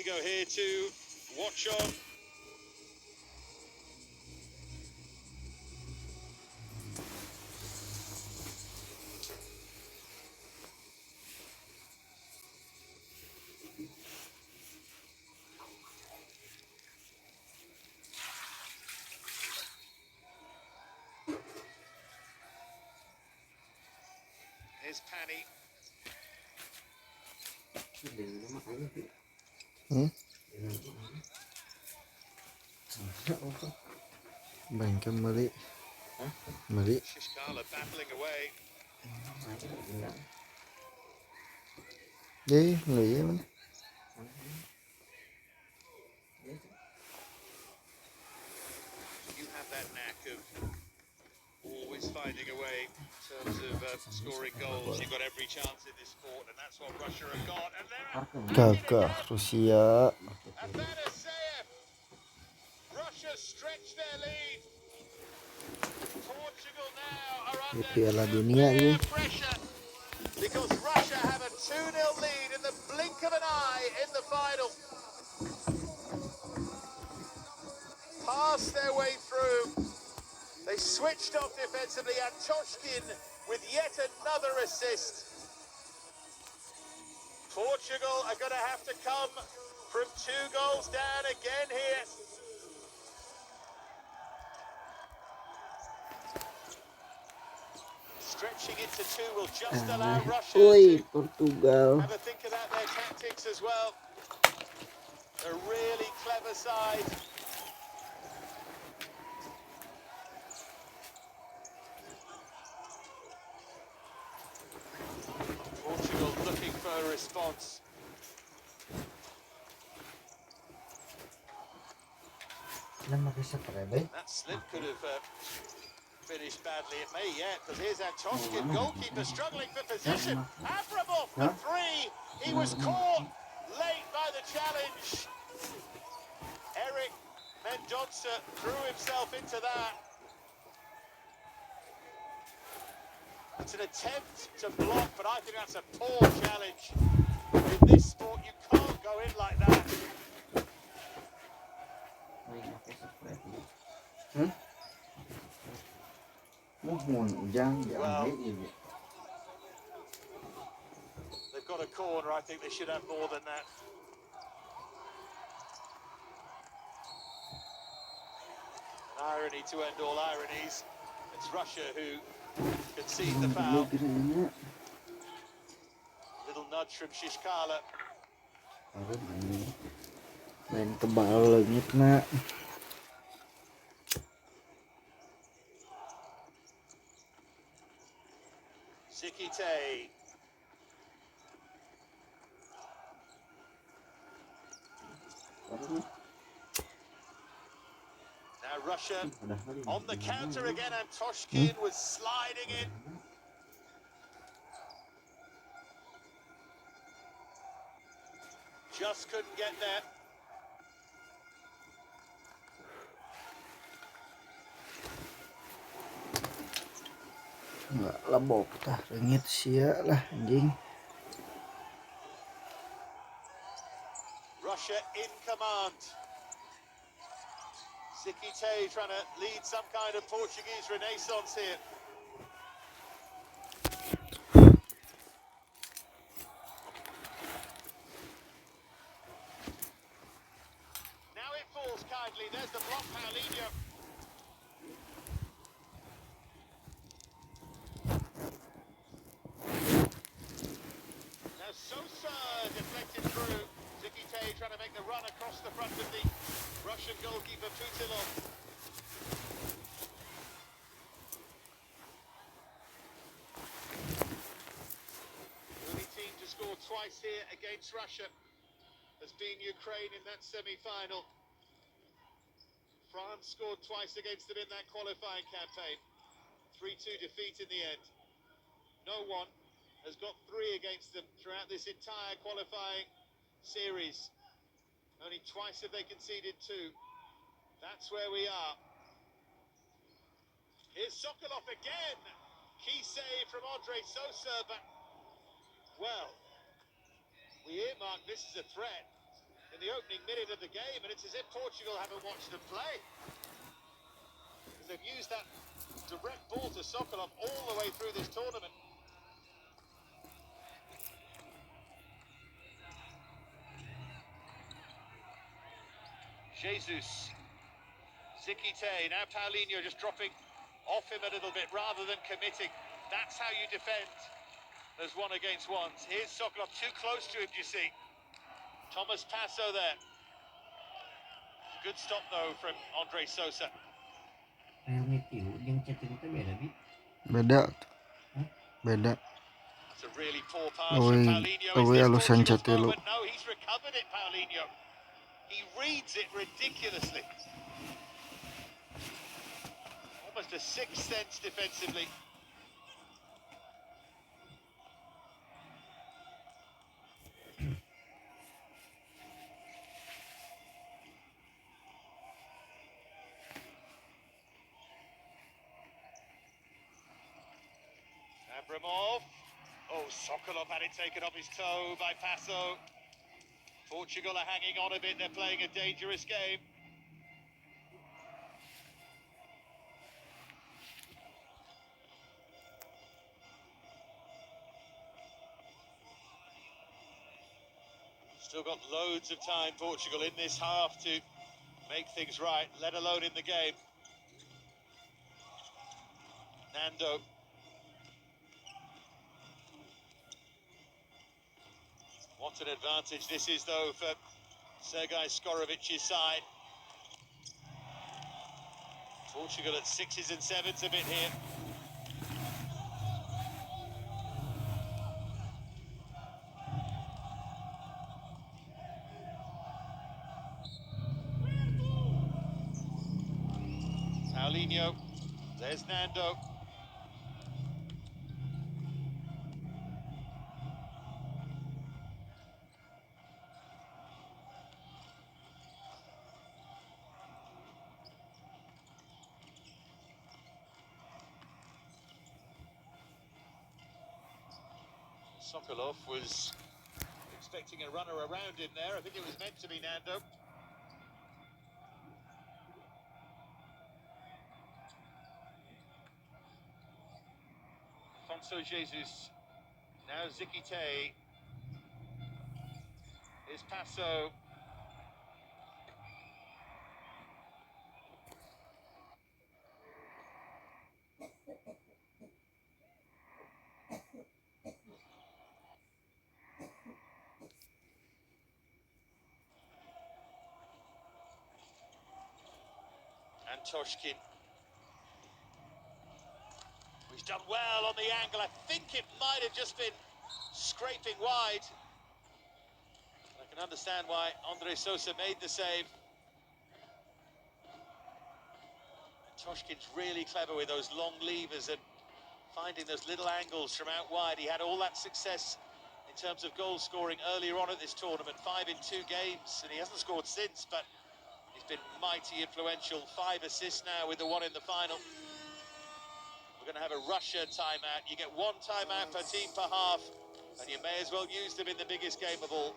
go here to watch on. Here's Paddy. Bành cho Mali. Mali. Shishkala battling away. Đi, nghỉ mình. You have that knack of always finding a way in terms of scoring goals. You've got every chance in this sport, and that's what Russia have got. And they're Kakak Rusia. a better save. Russia stretch their lead. Portugal now are under Piala Dunia severe ni. pressure because Russia have a 2-0 lead in the blink of an eye in the final. Passed their way through. They switched off defensively, and Toshkin with yet another assist. Portugal are going to have to come from 2 goals down again here. Stretching it to 2 will just allow Russia Oi, to Portugal. have a think about their tactics as well. A really clever side. Portugal looking for a response. That slip could have finished badly. It may yet, because here's Antoshkin, goalkeeper struggling for position. Avramov for 3. He was caught late by the challenge. Eric Mendonça threw himself into that. It's an attempt to block, but I think that's a poor challenge. In this sport, you can't go in like that. Well, they've got a corner. I think they should have more than that. An irony to end all ironies. It's Russia who concede the foul. Little nudge from Shishkala. Main kebal leungit na. Sikite. Now Russia on the counter again, and Toshkin was sliding in. Just couldn't get there. Nggak lebok tah leungit sia lah anjing. Russia in command. Sikite trying to lead some kind of Portuguese renaissance here. Now it falls kindly. There's the block, Paulinho. Now Sosa deflected through. Sikite trying to make the run across the front of the Russian goalkeeper Putilov. The only team to score twice here against Russia has been Ukraine in that semi-final. France scored twice against them in that qualifying campaign. 3-2 defeat in the end. No one has got 3 against them throughout this entire qualifying series. Only twice have they conceded 2. That's where we are. Here's Sokolov again. Key save from Andre Sosa, but, well, we earmark this as a threat. in the opening minute of the game, and it's as if Portugal haven't watched them play. They've used that direct ball to Sokolov all the way through this tournament. Jesus. Zikite, now Paulinho just dropping off him a little bit rather than committing. That's how you defend as one against ones. Here's Sokolov, too close to him, do you see? Thomas Passo there. Good stop though from Andre Sosa. Beda. Beda. It's a really poor pass from Paulinho. Is this Portugal's moment? No, he's recovered it, Paulinho. He reads it ridiculously. Almost a sixth sense defensively. Abramov. Oh, Sokolov had it taken off his toe by Passo. Portugal are hanging on a bit. They're playing a dangerous game. Still got loads of time, Portugal, in this half to make things right, let alone in the game. Nando. What an advantage this is, though, for Sergej Skorovic's side. Portugal at 6s and 7s a bit here. Paulinho. There's Nando. Sokolov was expecting a runner around him there. I think it was meant to be Nando. Afonso Jesus. Now Zikite. Here's Passo. And Toshkin. He's done well on the angle. I think it might have just been scraping wide. I can understand why Andre Sosa made the save. Toshkin's really clever with those long levers and finding those little angles from out wide. He had all that success in terms of goal scoring earlier on at this tournament, 5 in 2 games, and he hasn't scored since, but he's been mighty influential. 5 assists now with the one in the final. We're going to have a Russia timeout. You get 1 timeout per team per half, and you may as well use them in the biggest game of all.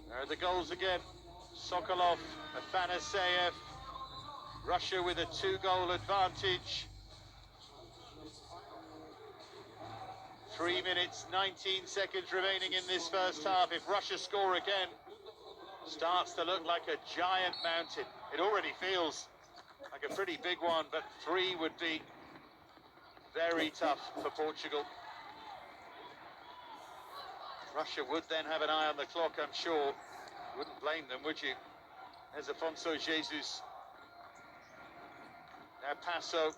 There are the goals again. Sokolov, Afanaseyev. Russia with a 2-goal advantage. 3 minutes, 19 seconds remaining in this first half. If Russia score again, starts to look like a giant mountain. It already feels like a a pretty big one, but 3 would be very tough for Portugal. Russia would then have an eye on the clock, I'm sure. Wouldn't blame them, would you? There's Afonso Jesus. Now Passo.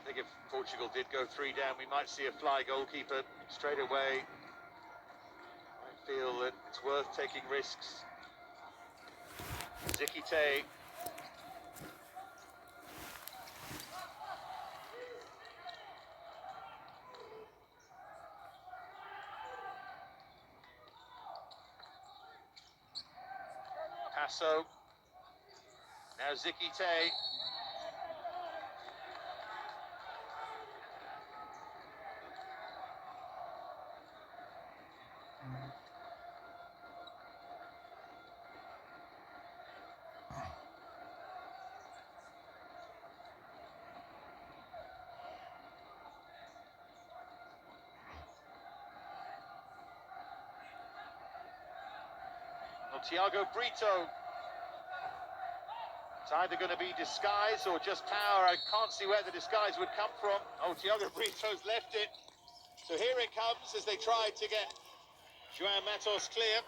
I think if Portugal did go 3 down, we might see a fly goalkeeper straight away. I feel that it's worth taking risks. Zikite. Passo. Now Zikite. Thiago Brito. It's either going to be disguise or just power. I can't see where the disguise would come from. Oh, Thiago Brito's left it. So here it comes as they try to get João Matos clear.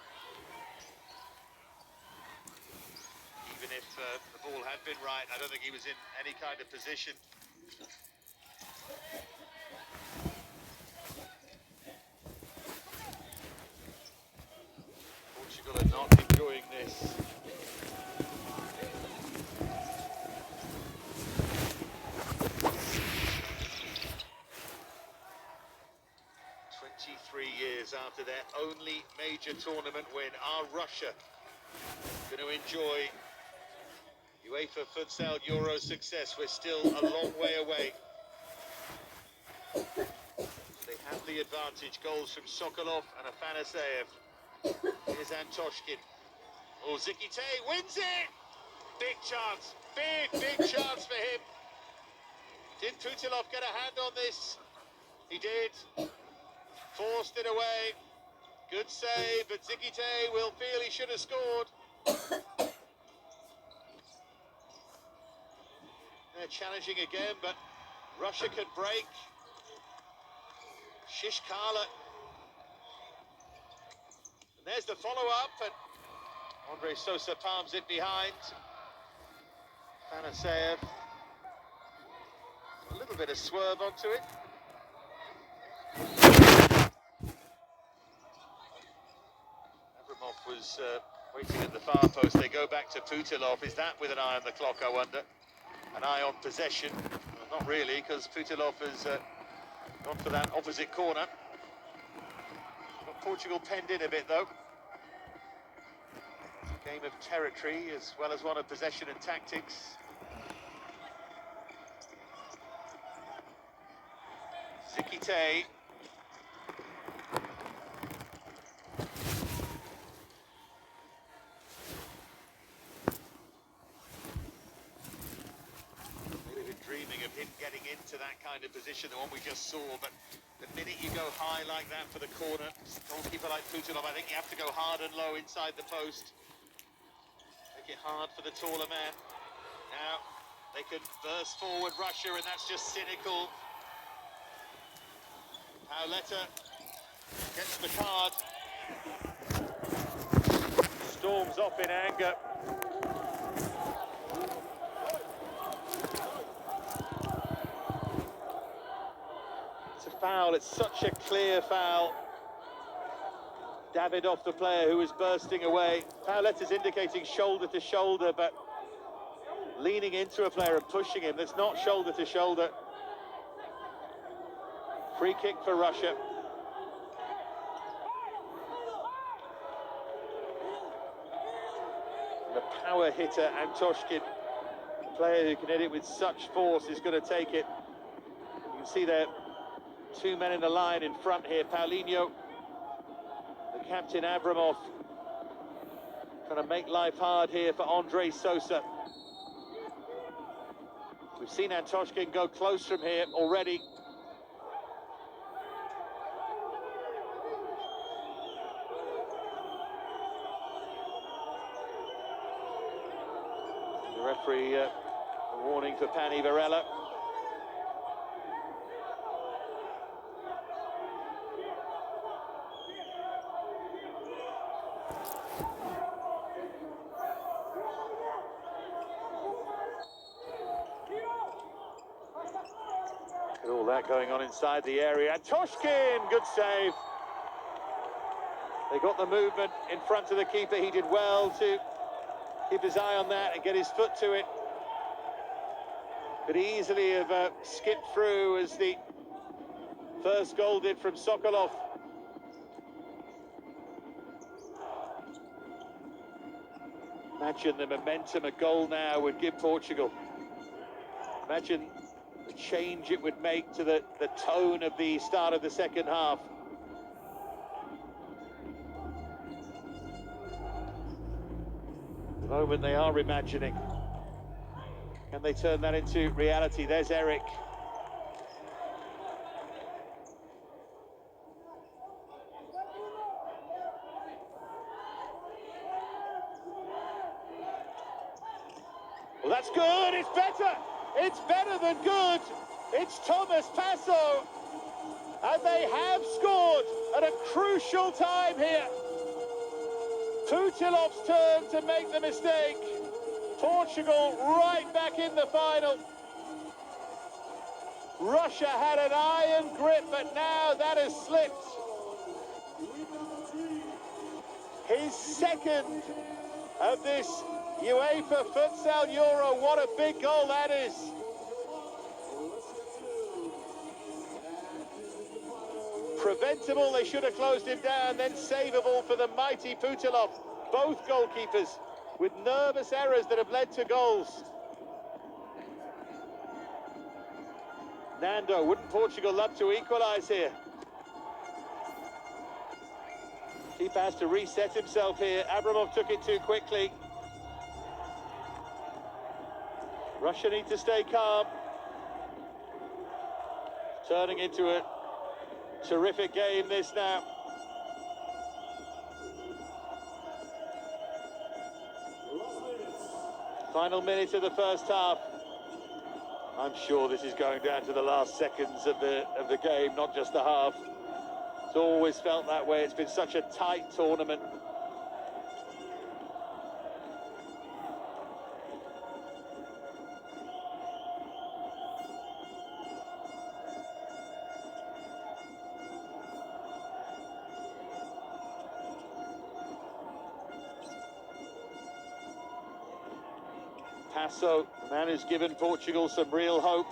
Even if the ball had been right, I don't think he was in any kind of position. Portugal are not enjoying this. 23 years after their only major tournament win, are Russia going to enjoy UEFA Futsal Euro success? We're still a long way away. They have the advantage. Goals from Sokolov and Afanaseyev. Here's Antoshkin. Oh, Zikite wins it! Big chance. Big chance for him. Did Putilov get a hand on this? He did. Forced it away. Good save, but Zikite will feel he should have scored. They're challenging again, but Russia can break. Shishkala. And there's the follow-up, and Andre Sosa palms it behind. Fanaseyev. A little bit of swerve onto it. Abramov was waiting at the far post. They go back to Putilov. Is that with an eye on the clock, I wonder? An eye on possession? Well, not really, because Putilov has gone for that opposite corner. Got Portugal penned in a bit, though. Game of territory as well as one of possession and tactics. Zikite. Maybe been dreaming of him getting into that kind of position, the one we just saw, but the minute you go high like that for the corner, goalkeeper like Putilov, I think you have to go hard and low inside the post. Make it hard for the taller man. Now they could burst forward, Russia, and that's just cynical. Paoletta gets the card. Storms off in anger. It's a foul, it's such a clear foul. Davidoff, the player who was bursting away. Paoletta's indicating shoulder to shoulder, but leaning into a player and pushing him. That's not shoulder to shoulder. Free kick for Russia. The power hitter, Antoshkin, the player who can hit it with such force, is going to take it. You can see there, 2 men in the line in front here. Paulinho, the captain Abramov, trying to make life hard here for Andre Sosa. We've seen Antoshkin go close from here already. referee a warning for Pani Varela. All that going on inside the area, and Toshkin, good save. They got the movement in front of the keeper. He did well to keep his eye on that and get his foot to it. Could easily have skipped through, as the first goal did from Sokolov. Imagine the momentum a goal now would give Portugal. Imagine the change it would make to the tone of the start of the second half. At the moment they are imagining. Can they turn that into reality? There's Eric. Well, that's good, it's better! It's better than good! It's Thomas Passo! And they have scored at a crucial time here. Putilov's turn to make the mistake. Portugal right back in the final. Russia had an iron grip, but now that has slipped. His second of this UEFA Futsal Euro. What a big goal that is. Preventable, they should have closed him down, then savable for the mighty Putilov. Both goalkeepers with nervous errors that have led to goals. Nando, wouldn't Portugal love to equalise here? Keeper has to reset himself here. Abramov took it too quickly. Russia need to stay calm. Turning into a terrific game this now. Final minute of the first half. I'm sure this is going down to the last seconds of the game, not just the half. It's always felt that way. It's been such a tight tournament. Passo, the man who's given Portugal some real hope.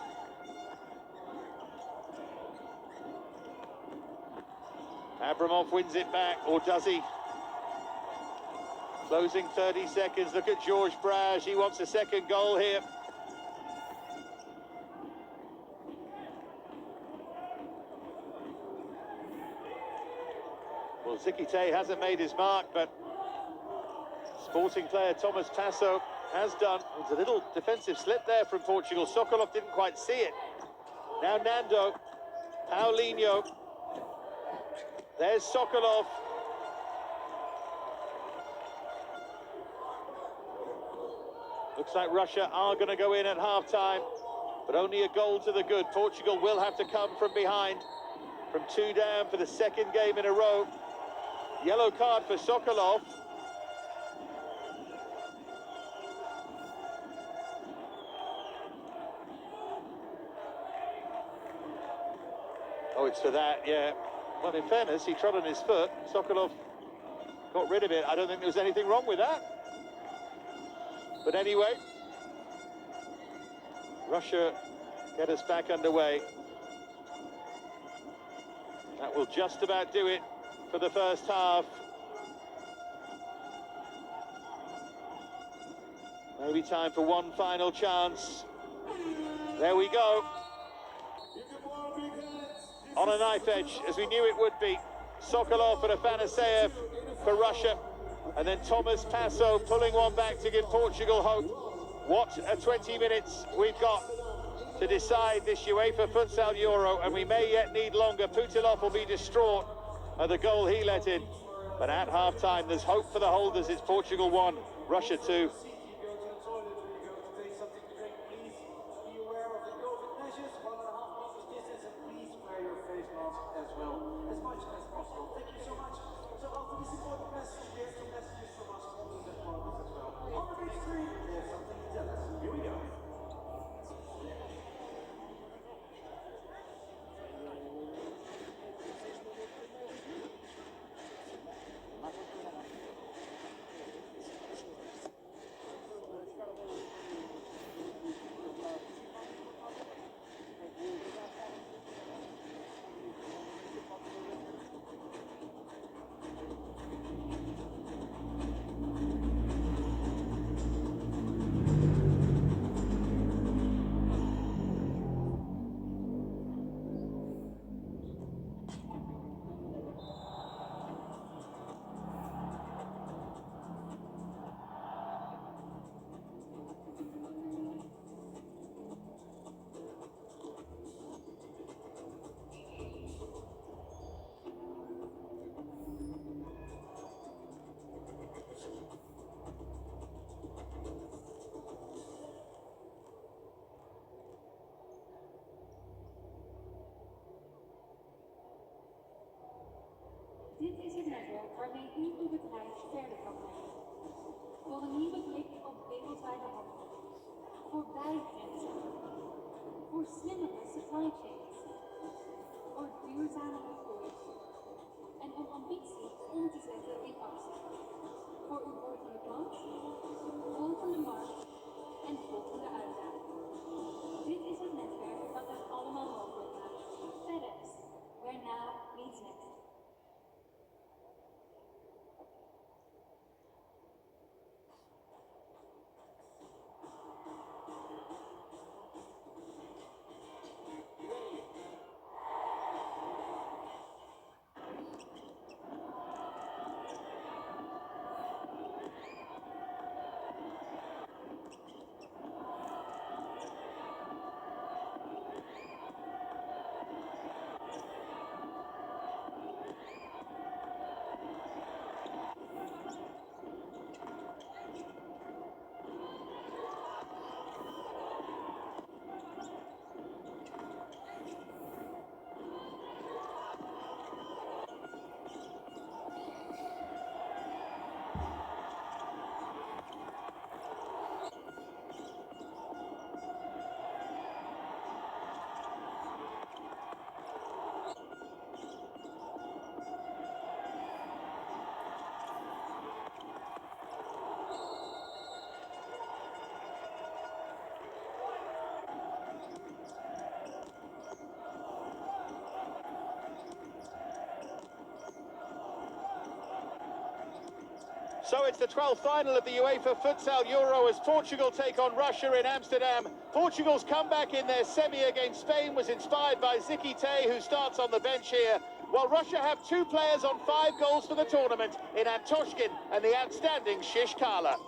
Abramov wins it back, or does he? Closing 30 seconds. Look at George Brage. He wants a second goal here. Well, Zikite hasn't made his mark, but Sporting player Thomas Passo has done. It's a little defensive slip there from Portugal. Sokolov didn't quite see it. Now Nando, Paulinho. There's Sokolov. Looks like Russia are going to go in at half-time, but only a goal to the good. Portugal will have to come from behind, from 2 down for the second game in a row. Yellow card for Sokolov. Oh, it's for that, yeah. Well, in fairness, he trod on his foot. Sokolov got rid of it. I don't think there was anything wrong with that. But anyway, Russia get us back underway. That will just about do it for the first half. Maybe time for one final chance. There we go. On a knife edge, as we knew it would be. Sokolov and Afanaseyev for Russia. And then Thomas Passo pulling one back to give Portugal hope. What a 20 minutes we've got to decide this UEFA Futsal Euro, and we may yet need longer. Putilov will be distraught at the goal he let in. But at half-time, there's hope for the holders. It's Portugal 1, Russia 2. Dit is het netwerk waarmee u uw bedrijf verder kan brengen. Voor een nieuwe blik op wereldwijde handel. Voorbij grenzen. Voor slimmere supply chains. Voor duurzamere groei. En om ambitie om te zetten in actie. Voor uw volgende klant, volgende markt en volgende uitdaging. Dit is het netwerk dat het allemaal mogelijk maakt. FedEx, where now meets next. So it's the 12th final of the UEFA Futsal Euro as Portugal take on Russia in Amsterdam. Portugal's comeback in their semi against Spain was inspired by Ziki Tay, who starts on the bench here, while Russia have 2 players on 5 goals for the tournament in Antoshkin and the outstanding Shish Kala.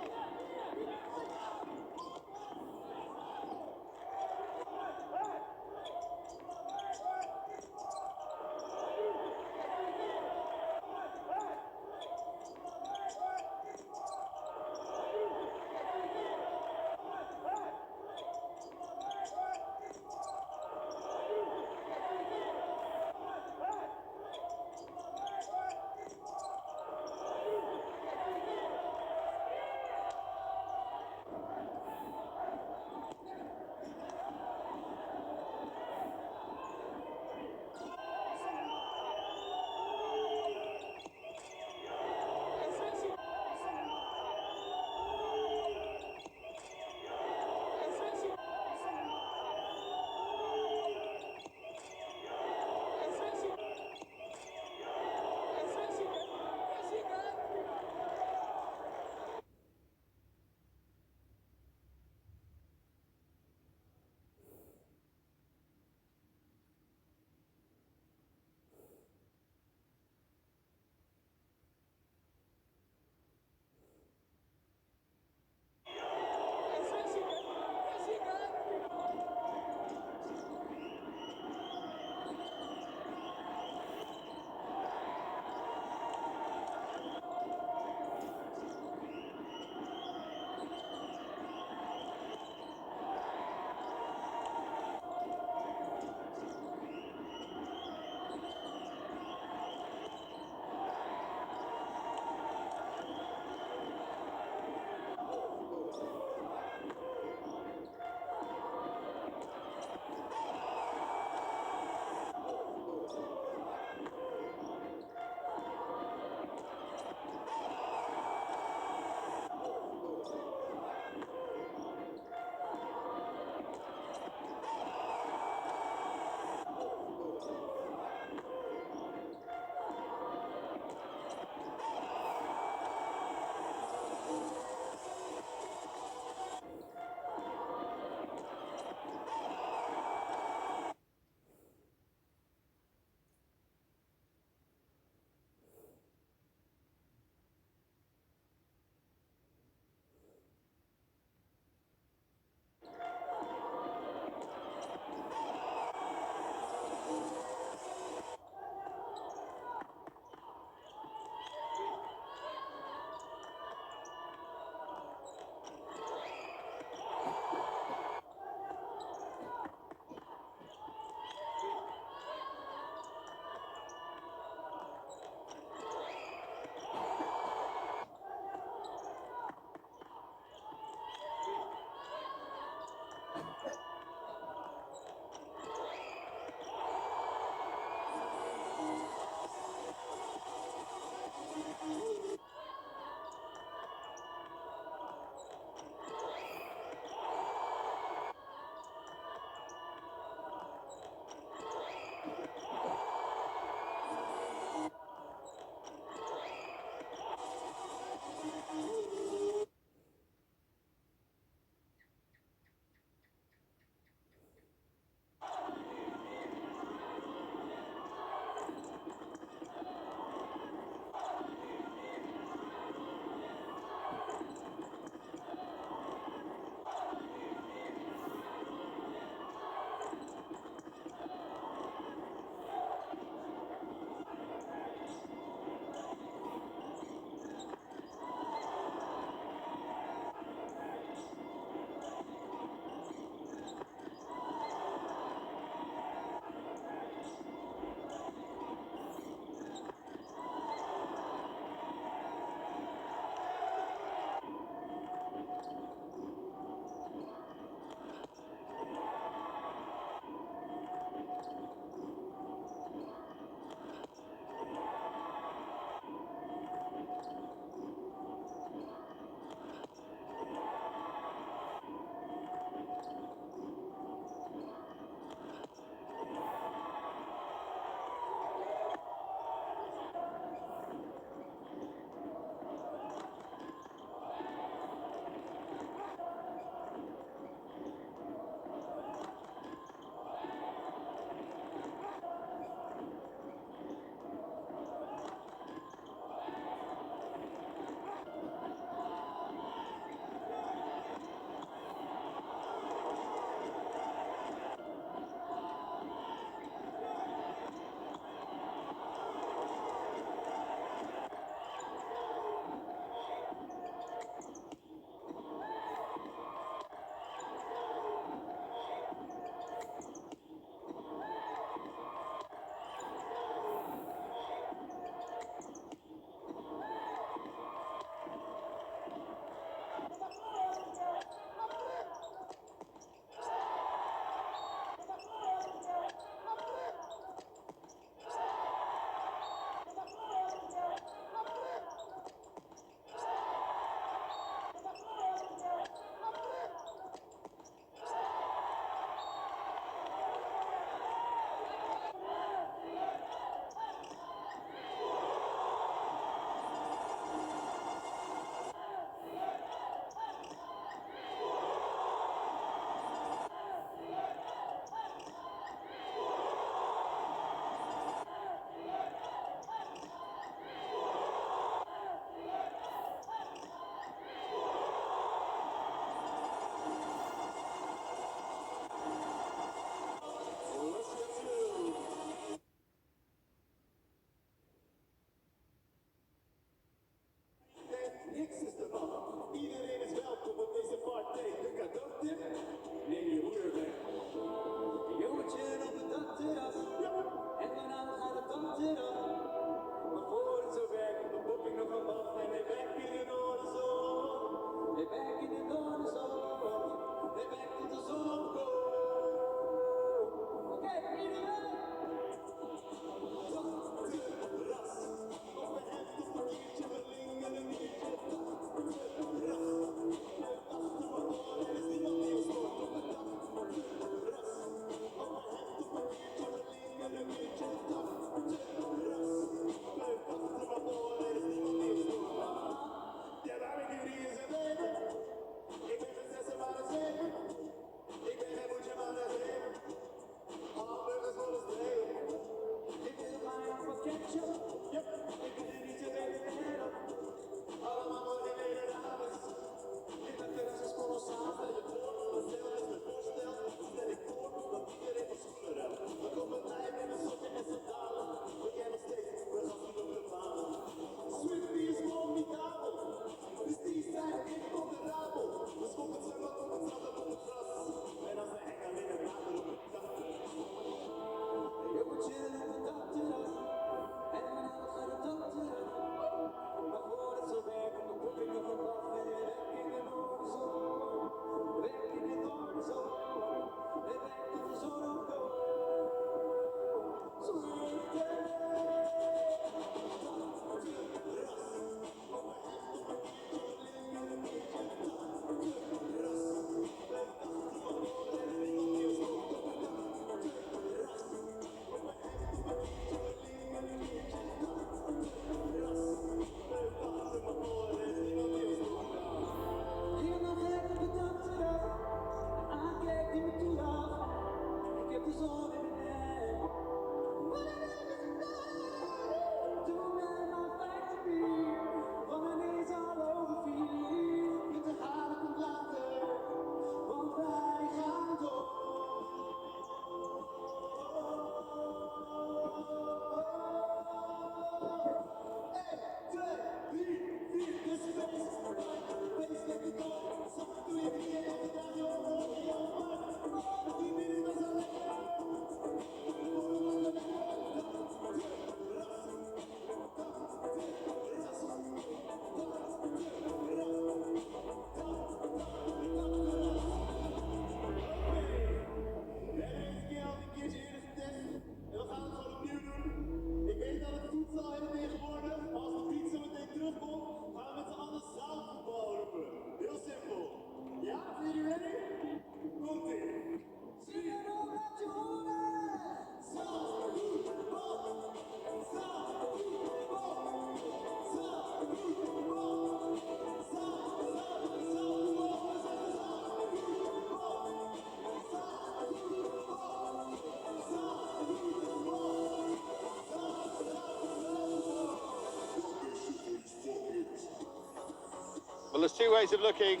there's two ways of looking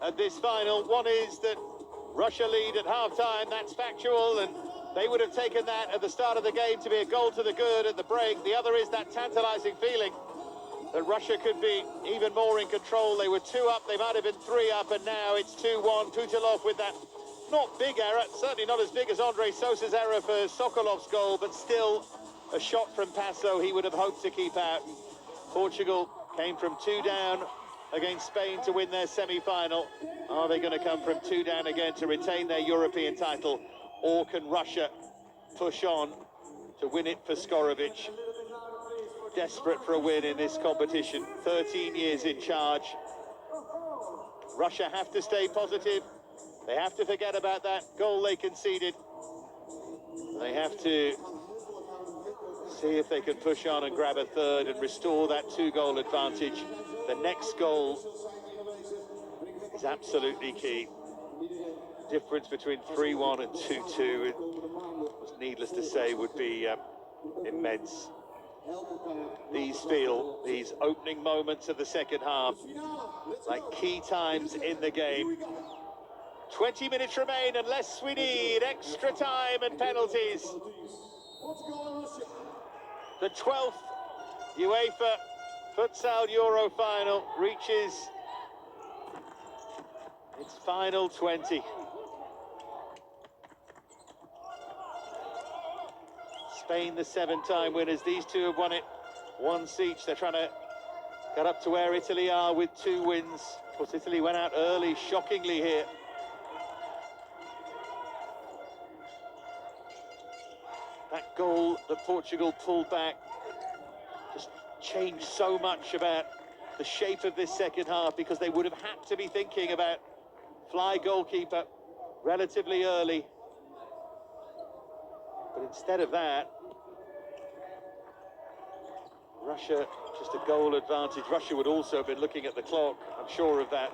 at this final. One is that Russia lead at half-time, that's factual, and they would have taken that at the start of the game to be a goal to the good at the break. The other is that tantalising feeling that Russia could be even more in control. They were 2 up, they might have been 3 up, and now it's 2-1. Putilov with that not big error, certainly not as big as Andrei Sosa's error for Sokolov's goal, but still a shot from Passo he would have hoped to keep out. Portugal came from 2 down against Spain to win their semi-final. Are they going to come from 2 down again to retain their European title, or can Russia push on to win it for Skorovic? Desperate for a win in this competition, 13 years in charge. Russia have to stay positive. They have to forget about that goal they conceded. They have to see if they can push on and grab a third and restore that 2-goal advantage. The next goal is absolutely key. Difference between 3-1 and 2-2, it was needless to say, would be immense. These opening moments of the second half, like key times in the game. 20 minutes remain unless we need extra time and penalties. The 12th UEFA Futsal Euro final reaches its final 20. Spain, the 7-time winners. These two have won it once each. They're trying to get up to where Italy are with 2 wins. Of course, Italy went out early, shockingly here. That goal that Portugal pulled back just changed so much about the shape of this second half, because they would have had to be thinking about fly goalkeeper relatively early. But instead of that, Russia, just a goal advantage. Russia would also have been looking at the clock, I'm sure of that.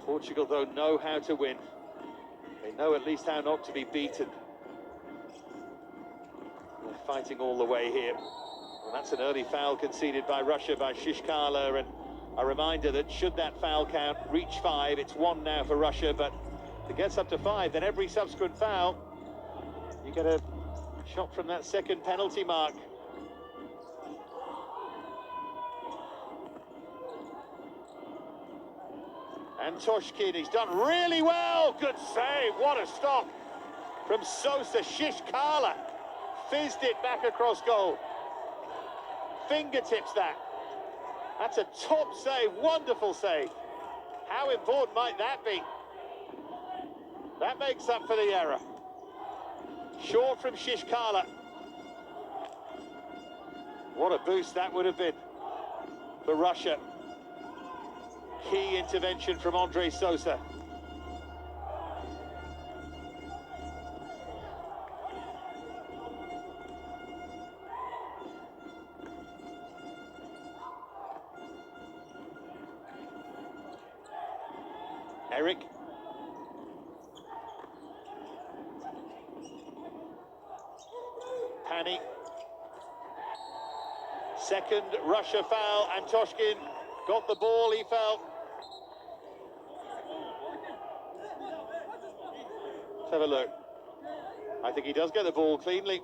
Portugal, though, know how to win. They know at least how not to be beaten. They're fighting all the way here. And that's an early foul conceded by Russia, by Shishkala, and a reminder that should that foul count reach 5, it's 1 now for Russia, but if it gets up to 5, then every subsequent foul, you get a shot from that second penalty mark. And Toshkin, he's done really well. Good save, what a stop from Sosa. Shishkala fizzed it back across goal. Fingertips that. That's a top save, wonderful save. How important might that be? That makes up for the error. Short from Shishkala. What a boost that would have been for Russia. Key intervention from Andrei Sosa. Eric. Pani. Second Russia foul, and Toshkin got the ball, he felt. Let's have a look. I think he does get the ball cleanly.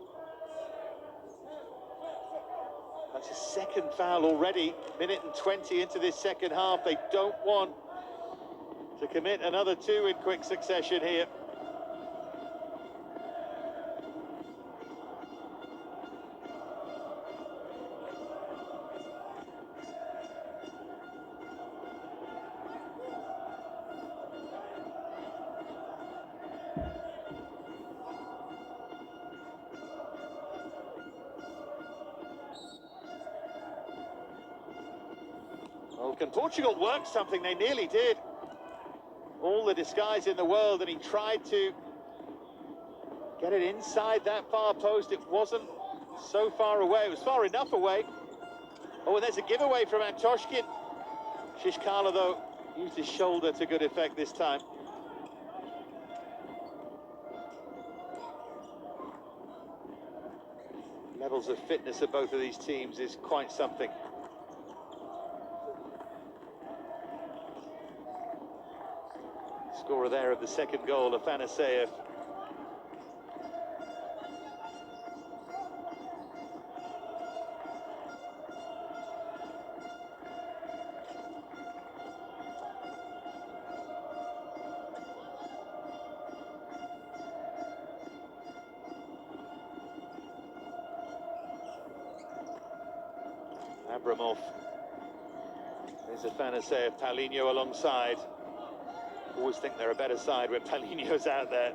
That's his second foul already, minute and 20 into this second half. They don't want to commit another 2 in quick succession here. Well, can Portugal work something? They nearly did. All the disguise in the world, and he tried to get it inside that far post. It wasn't so far away. It was far enough away. Oh, and there's a giveaway from Antoshkin. Shishkala, though, used his shoulder to good effect this time. Levels of fitness of both of these teams is quite something. Scorer there of the second goal, Afanaseyev. Abramov. There's Afanaseyev, Paulinho alongside. Always think they're a better side when Paulinho's out there.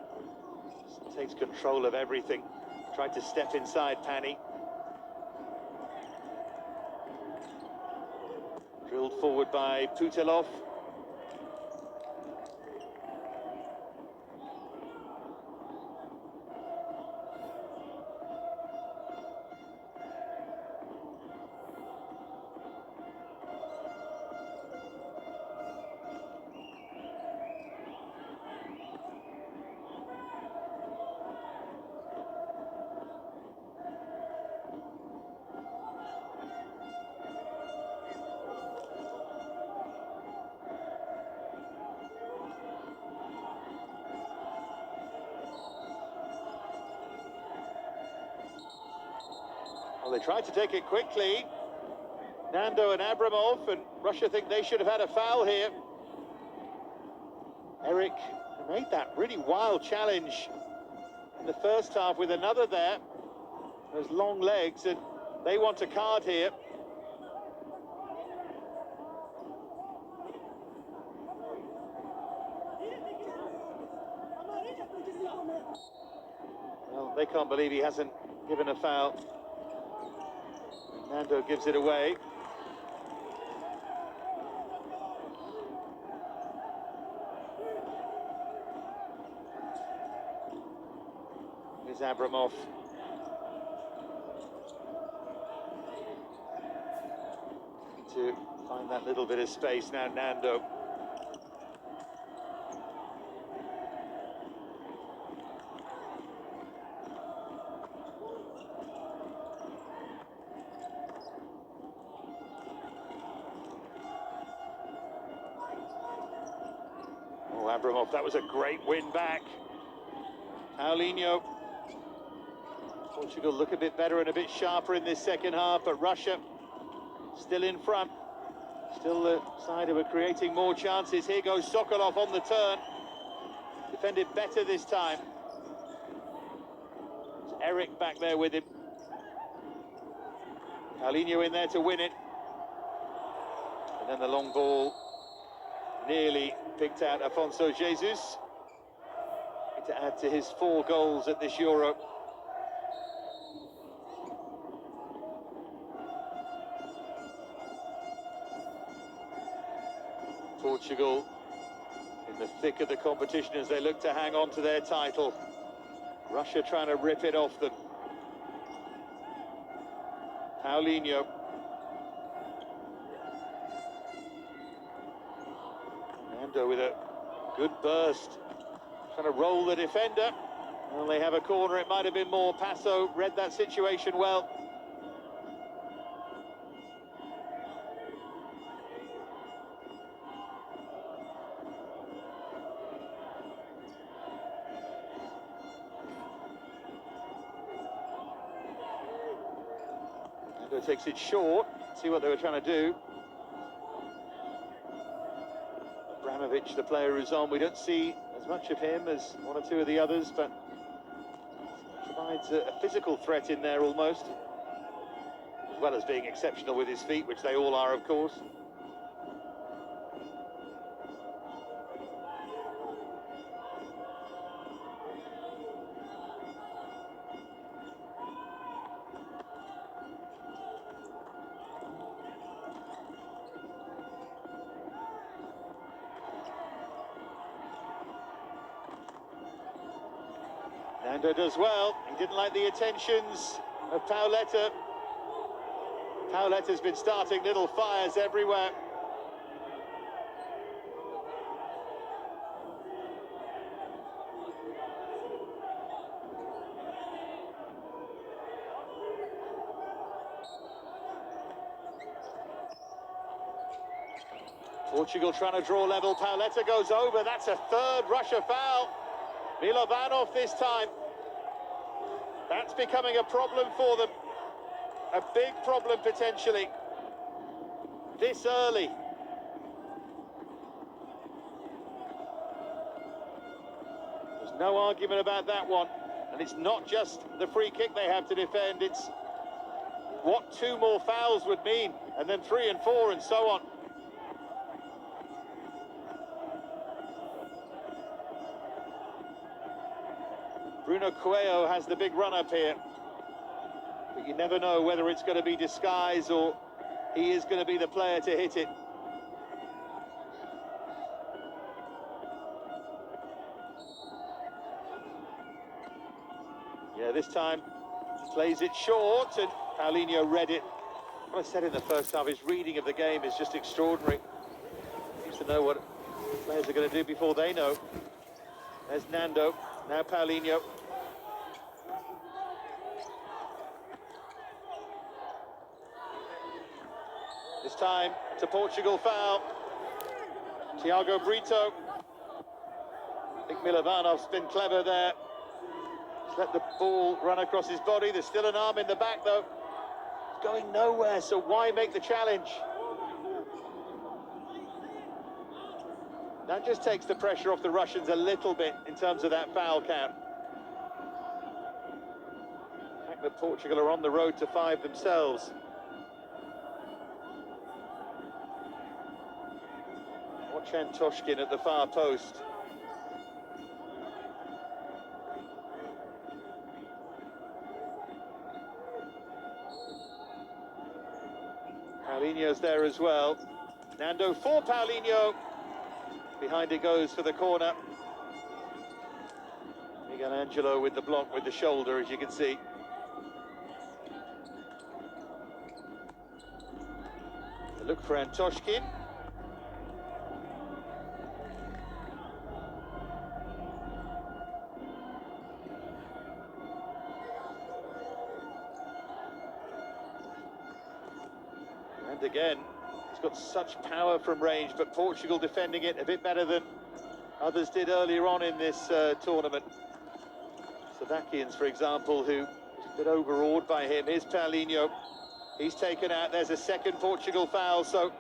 Just takes control of everything. Tried to step inside Pani. Drilled forward by Putilov. Well, they tried to take it quickly. Nando and Abramov, and Russia think they should have had a foul here. Eric made that really wild challenge in the first half with another there. Those long legs, and they want a card here. Well, they can't believe he hasn't given a foul. Nando gives it away. Here's Abramov. To find that little bit of space now, Nando. Oh, Abramov, that was a great win back. Paulinho. Portugal look a bit better and a bit sharper in this second half, but Russia still in front. Still the side who are creating more chances. Here goes Sokolov on the turn. Defended better this time. It's Eric back there with him. Paulinho in there to win it. And then the long ball nearly picked out Afonso Jesus. To add to his 4 goals at this Euro. Portugal in the thick of the competition as they look to hang on to their title. Russia trying to rip it off them. Paulinho. Nando with a good burst. Trying to roll the defender. Well, they have a corner. It might have been more. Passo read that situation well. Nando takes it short. See what they were trying to do. Abramovich, the player who's on, we don't see as much of him as 1 or 2 of the others, but provides a physical threat in there almost, as well as being exceptional with his feet, which they all are, of course. Nando does well. He didn't like the attentions of Pauletta. Pauletta's been starting little fires everywhere. Portugal trying to draw level. Pauletta goes over. That's a third Russia foul. Milovanov this time. That's becoming a problem for them. A big problem potentially. This early. There's no argument about that one. And it's not just the free kick they have to defend. It's what 2 more fouls would mean. And then 3 and 4 and so on. Bruno Coelho has the big run up here. But you never know whether it's going to be disguise or he is going to be the player to hit it. Yeah, this time plays it short and Paulinho read it. What I said in the first half, his reading of the game is just extraordinary. He seems to know what players are going to do before they know. There's Nando, now Paulinho. This time to Portugal foul. Thiago Brito. I think Milovanov's been clever there. Just let the ball run across his body. There's still an arm in the back though. It's going nowhere, so why make the challenge? That just takes the pressure off the Russians a little bit in terms of that foul count. The fact that Portugal are on the road to 5 themselves. Watch Antoshkin at the far post. Paulinho's there as well. Nando for Paulinho. Behind it goes for the corner. Miguel Angelo with the block with the shoulder, as you can see. A look for Antoshkin. And again, he's got such power from range, but Portugal defending it a bit better than others did earlier on in this tournament. Slovakians, for example, who was a bit overawed by him. Here's Paulinho. He's taken out. There's a second Portugal foul, so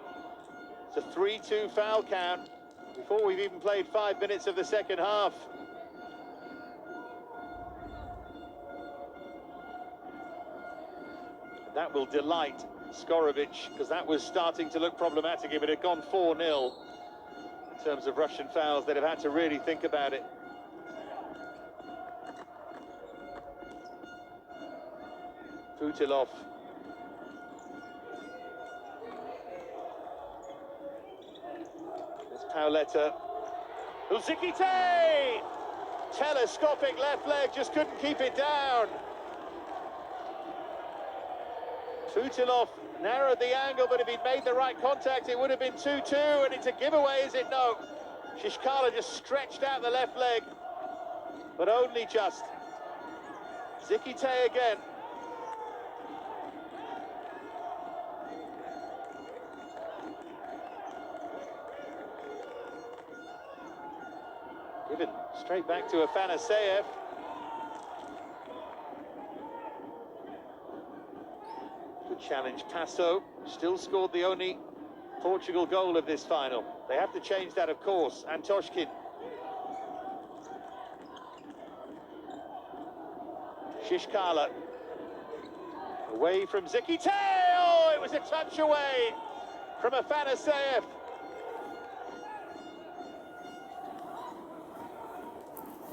it's a 3-2 foul count before we've even played 5 minutes of the second half. That will delight Skorovic, because that was starting to look problematic if it had gone 4-0 in terms of Russian fouls. They'd have had to really think about it. Putilov. There's Pauletta. Uzikite! Telescopic left leg, just couldn't keep it down. Putilov narrowed the angle, but if he'd made the right contact, it would have been 2-2, and it's a giveaway, is it? No. Shishkala just stretched out the left leg, but only just. Zikite again. Given straight back to Afanaseyev. Good challenge, Passo. Still scored the only Portugal goal of this final. They have to change that, of course. Antoshkin. Shishkala. Away from Zikite. Oh, it was a touch away from Afanaseyev.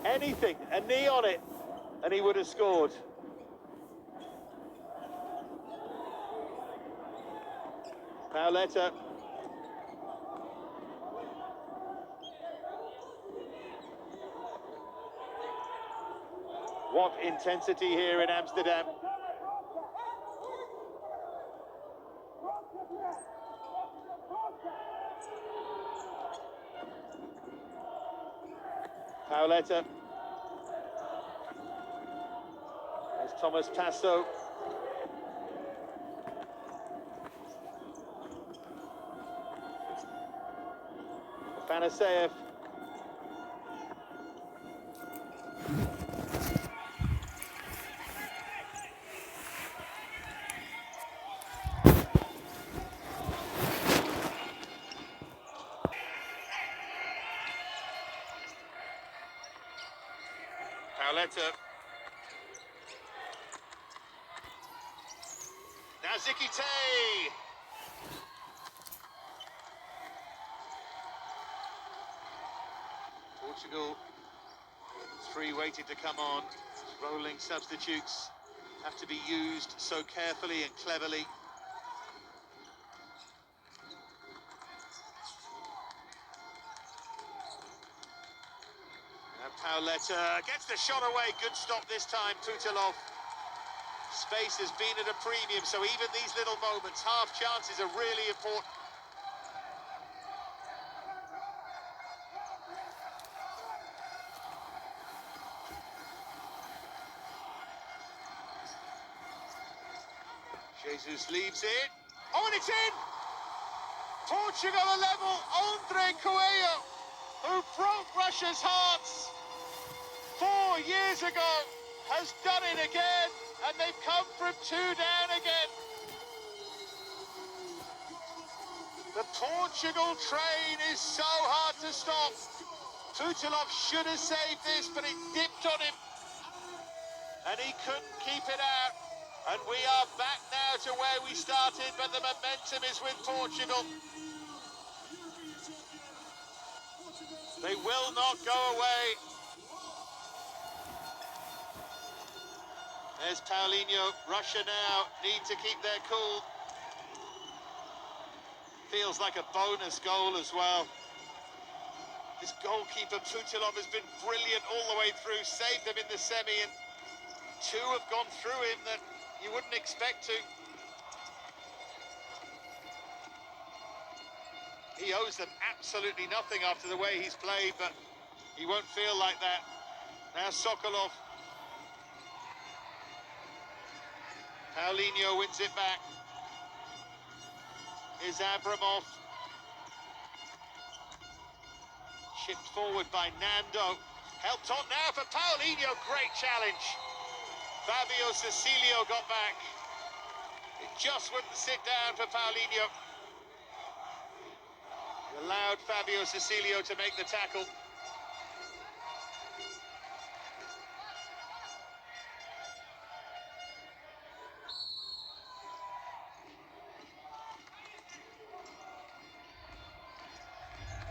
Anything, a knee on it, and he would have scored. Pauletta. What intensity here in Amsterdam. Pauletta. There's Thomas Passo. Panaseev. Paoletta. Now Zikite. Portugal, 3 waiting to come on. Rolling substitutes have to be used so carefully and cleverly. Now Paoletta gets the shot away. Good stop this time, Tutilov. Space has been at a premium, so even these little moments, half chances are really important. Jesus leaves it. Oh, and it's in! Portugal are level. Andre Coelho, who broke Russia's hearts 4 years ago, has done it again, and they've come from 2 down again. The Portugal train is so hard to stop. Tutilov should have saved this, but it dipped on him, and he couldn't keep it out. And we are back now to where we started, but the momentum is with Portugal. They will not go away. There's Paulinho. Russia now need to keep their cool. Feels like a bonus goal as well. This goalkeeper, Tutilov, has been brilliant all the way through, saved them in the semi, and 2 have gone through him that you wouldn't expect to. He owes them absolutely nothing after the way he's played, but he won't feel like that. Now Sokolov. Paulinho wins it back. Is Abramov. Chipped forward by Nando. Helped on now for Paulinho. Great challenge. Fabio Cecilio got back. It just wouldn't sit down for Paulinho. He allowed Fabio Cecilio to make the tackle.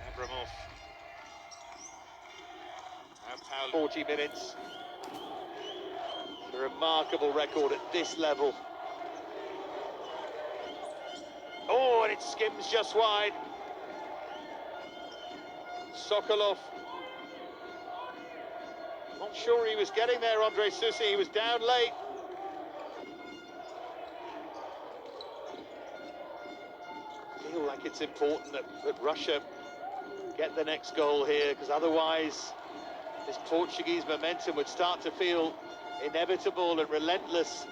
Abramov. Now 40 minutes. A remarkable record at this level. Oh, and it skims just wide. Sokolov. Not sure he was getting there, Andre Susi. He was down late. Feel like it's important that Russia get the next goal here, because otherwise this Portuguese momentum would start to feel inevitable and relentless.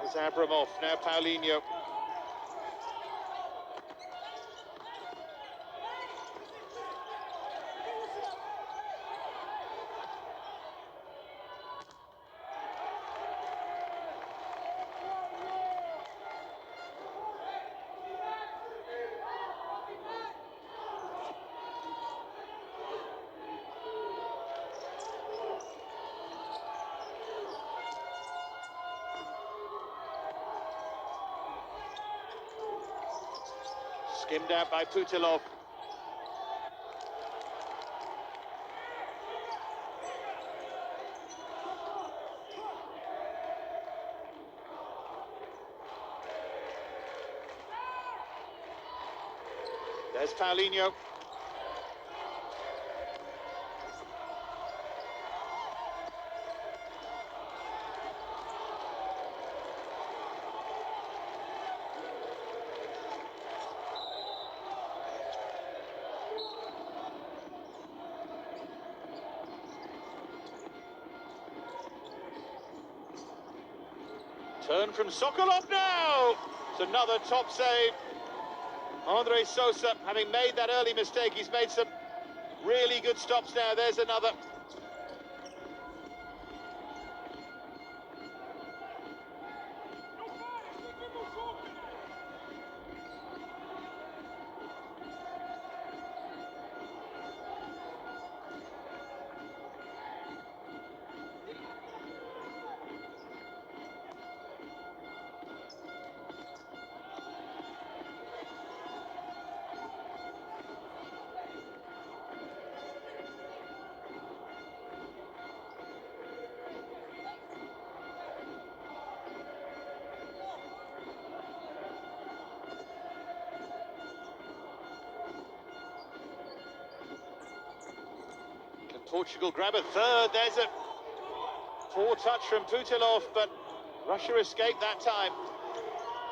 There's Abramov, now Paulinho. Skimmed out by Putilov. There's Paulinho. Turn from Sokolov now! It's another top save. Andre Sosa, having made that early mistake, he's made some really good stops now. There's another. Can Portugal grab a third? There's a poor touch from Putilov, but Russia escaped that time.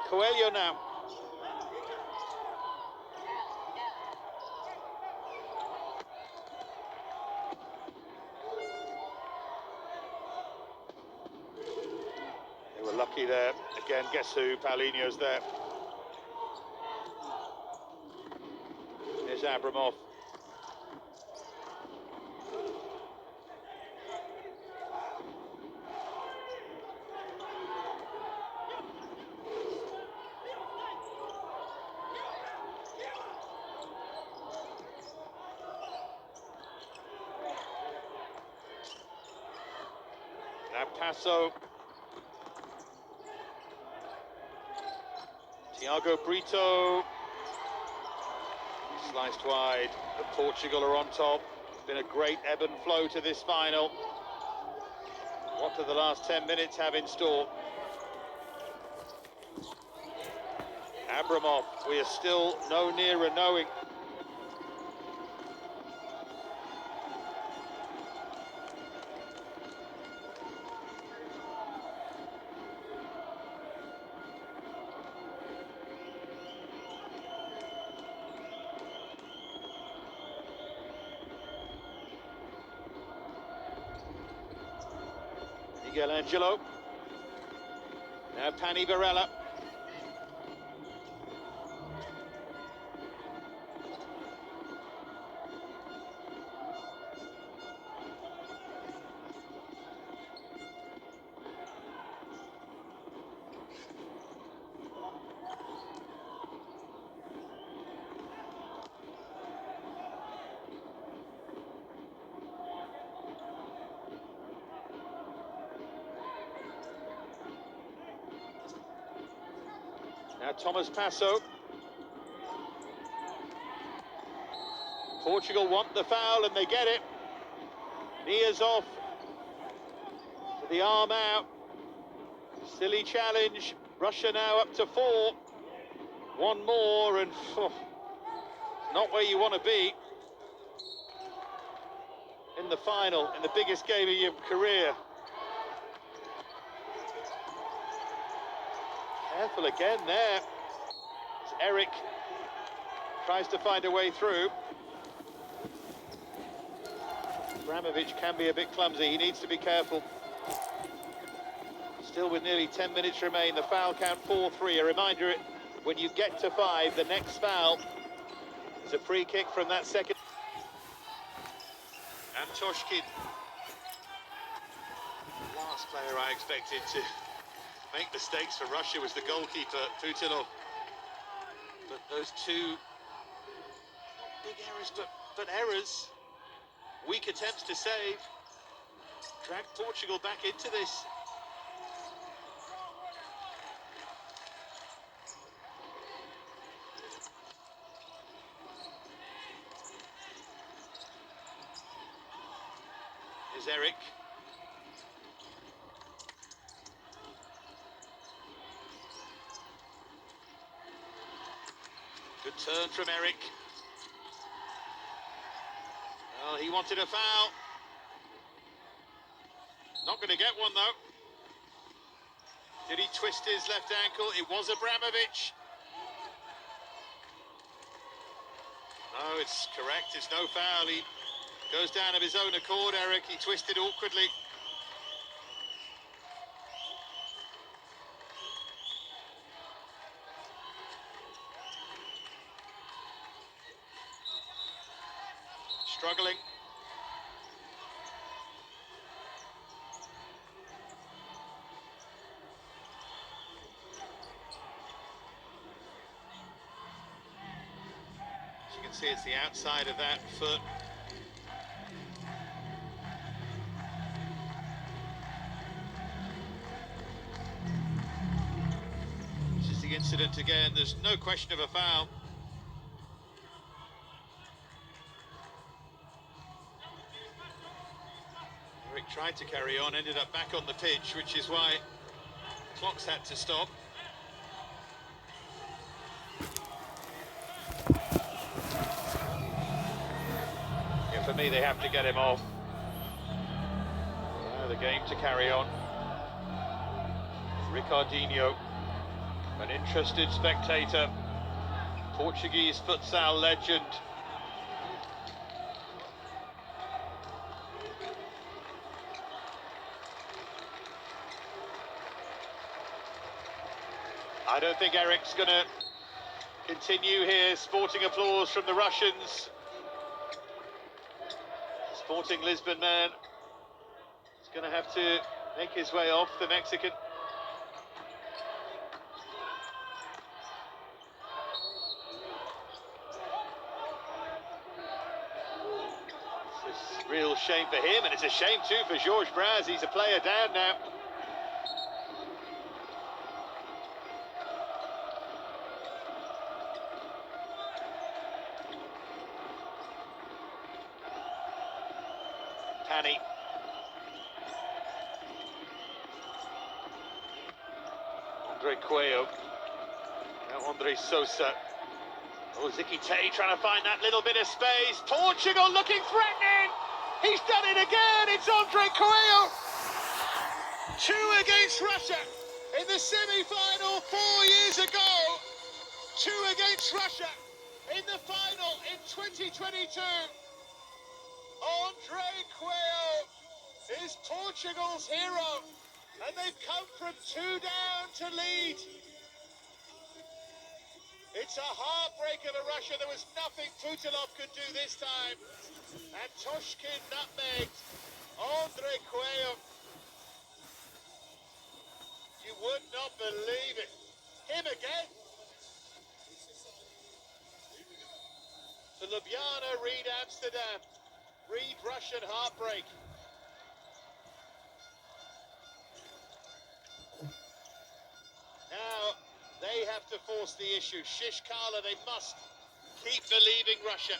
Coelho now. They were lucky there. Again, guess who? Paulinho's there. Here's Abramov. Now Passo. Thiago Brito. Sliced wide, but Portugal are on top. It's been a great ebb and flow to this final. What do the last 10 minutes have in store? Abramov, we are still no nearer knowing. Miguel Angelo. Now Pani Barella. Now Thomas Passo. Portugal want the foul and they get it. Nia's off. To the arm out. Silly challenge. Russia now up to 4. One more and not where you want to be in the final, in the biggest game of your career. Careful again there. It's Eric tries to find a way through. Abramovich can be a bit clumsy. He needs to be careful. Still with nearly 10 minutes remain. The foul count 4-3. A reminder, when you get to 5, the next foul is a free kick from that second. Antoshkin. The last player I expected to make mistakes for Russia was the goalkeeper, Putilov. But those two, not big errors, but errors, weak attempts to save, dragged Portugal back into this. Here's Eric. Good turn from Eric. Well, he wanted a foul. Not going to get one, though. Did he twist his left ankle? It was Abramovich. No, it's correct. It's no foul. He goes down of his own accord, Eric. He twisted awkwardly. struggling. As you can see, it's the outside of that foot. This is the incident again. There's no question of a foul. Eric tried to carry on, ended up back on the pitch, which is why the clocks had to stop. Yeah, for me, they have to get him off. Allow the game to carry on. Ricardinho, an interested spectator, Portuguese futsal legend. I don't think Eric's going to continue here. Sporting applause from the Russians. Sporting Lisbon man is going to have to make his way off, the Mexican. It's a real shame for him, and it's a shame too for Georges Braz. He's a player down now. Pani. Andre Cuello. Now Andre Sosa. Oh, Ziki Tay trying to find that little bit of space. Portugal looking threatening. He's done it again. It's Andre Cuello. 2 against Russia in the semi-final 4 years ago. 2 against Russia in the final in 2022. Andre Cuello is Portugal's hero, and they've come from 2 down to lead. It's a heartbreaker for Russia. There was nothing Putilov could do this time. And Toshkin nutmegged Andre Cuello. You would not believe it. Him again. For Ljubljana, read Amsterdam. Read Russian heartbreak. Now, they have to force the issue. Shishkala, they must keep believing Russia.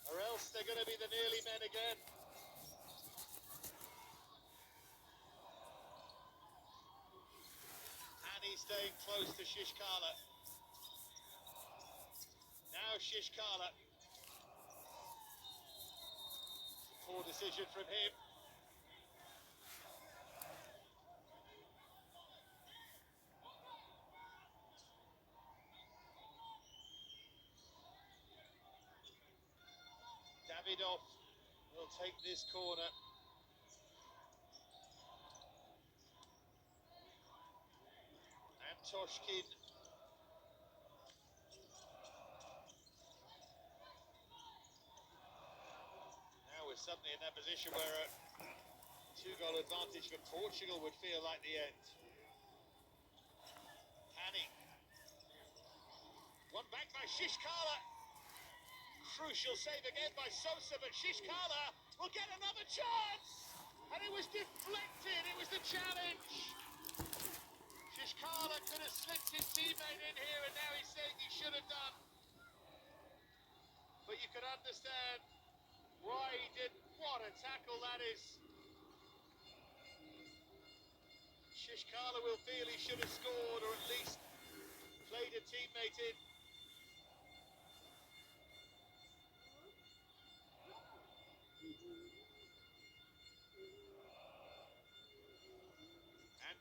Or else they're going to be the nearly men again. Annie staying close to Shishkala. Now Shishkala. Poor decision from him. Davidov will take this corner. And Toshkin. Now we're suddenly in that position where a 2-goal advantage for Portugal would feel like the end. Pani. One back by Shishkala. Crucial save again by Sosa, but Shishkala will get another chance! And it was deflected, it was the challenge! Shishkala could have slipped his teammate in here, and now he's saying he should have done. But you could understand why he didn't. What a tackle that is! Shishkala will feel he should have scored, or at least played a teammate in.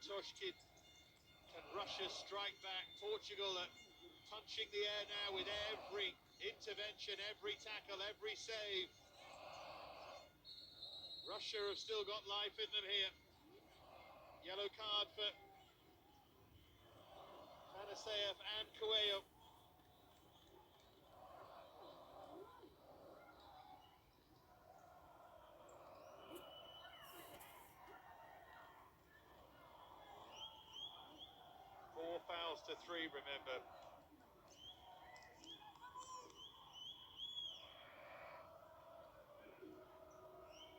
Toshkin, can Russia strike back? Portugal are punching the air now with every intervention, every tackle, every save. Russia have still got life in them here. Yellow card for Panaseev and Cuello. finals to 3, remember.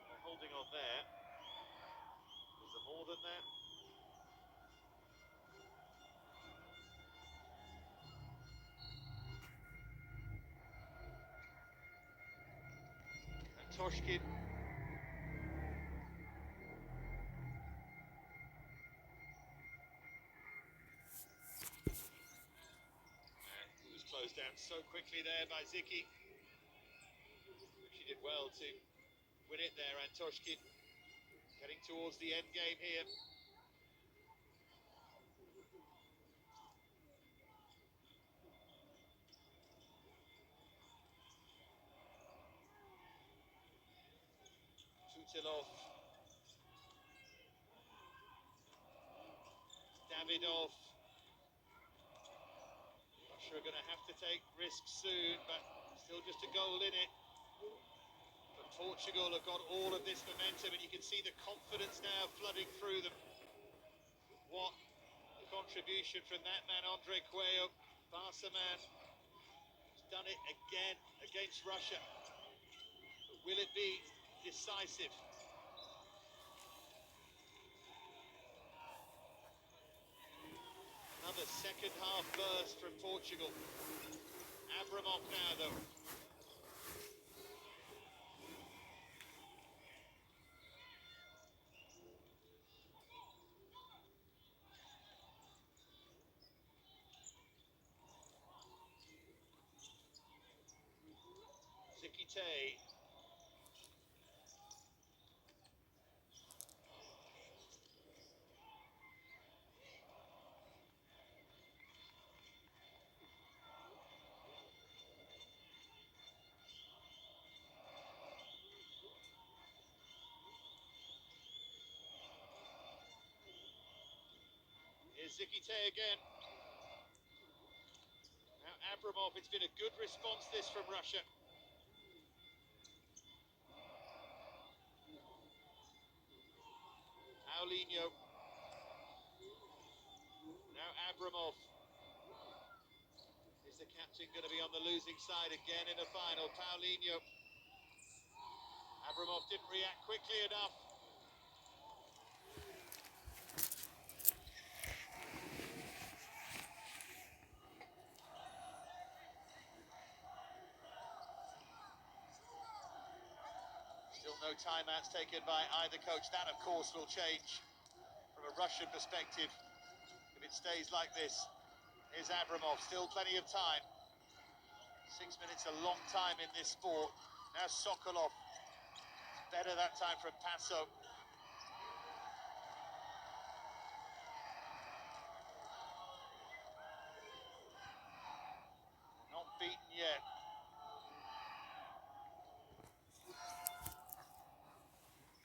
They're holding on there. Was there more than that? And Toshkin. He was closed down so quickly there by Ziki. She did well to win it there, and Toshkin getting towards the end game here. Tutilov, Davidov. Russia are going to have to take risks soon, but still just a goal in it. But Portugal have got all of this momentum, and you can see the confidence now flooding through them. What a contribution from that man, Andre Cuello, Barca man. He's done it again against Russia. But will it be decisive? Another second half burst from Portugal. Abramov now, though. Zikite. Here's Zikite again. Now Abramov, it's been a good response this from Russia. Paulinho. Now Abramov. Is the captain going to be on the losing side again in the final? Paulinho. Abramov didn't react quickly enough. Still no timeouts taken by either coach. That, of course, will change from a Russian perspective if it stays like this. Here's Abramov, still plenty of time. 6 minutes, a long time in this sport. Now Sokolov, better that time from Passo. Not beaten yet.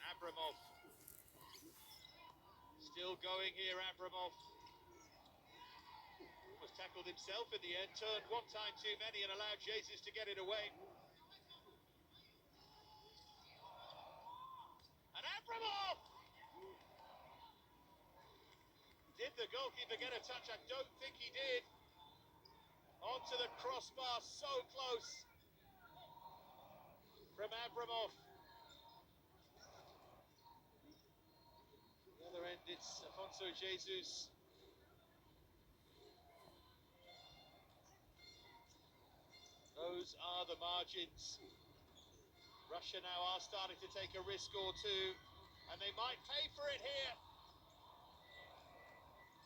Abramov. Still going here, Abramov. Almost tackled himself in the end, turned one time too many and allowed Jesus to get it away. And Abramov! Did the goalkeeper get a touch? I don't think he did. Onto the crossbar, so close from Abramov. The other end, it's Afonso Jesus. Those are the margins. Russia now are starting to take a risk or two, and they might pay for it here.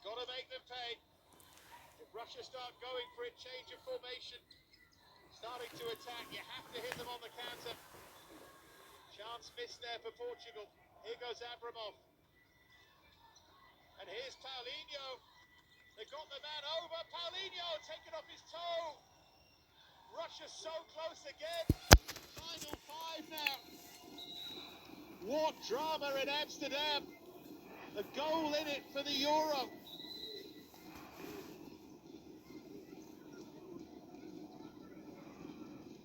Got to make them pay. If Russia start going for a change of formation, starting to attack, you have to hit them on the counter. Chance missed there for Portugal. Here goes Abramov. And here's Paulinho. They got the man over. Paulinho taken off his toe. Russia so close again. Final 5 now. What drama in Amsterdam. A goal in it for the Euro.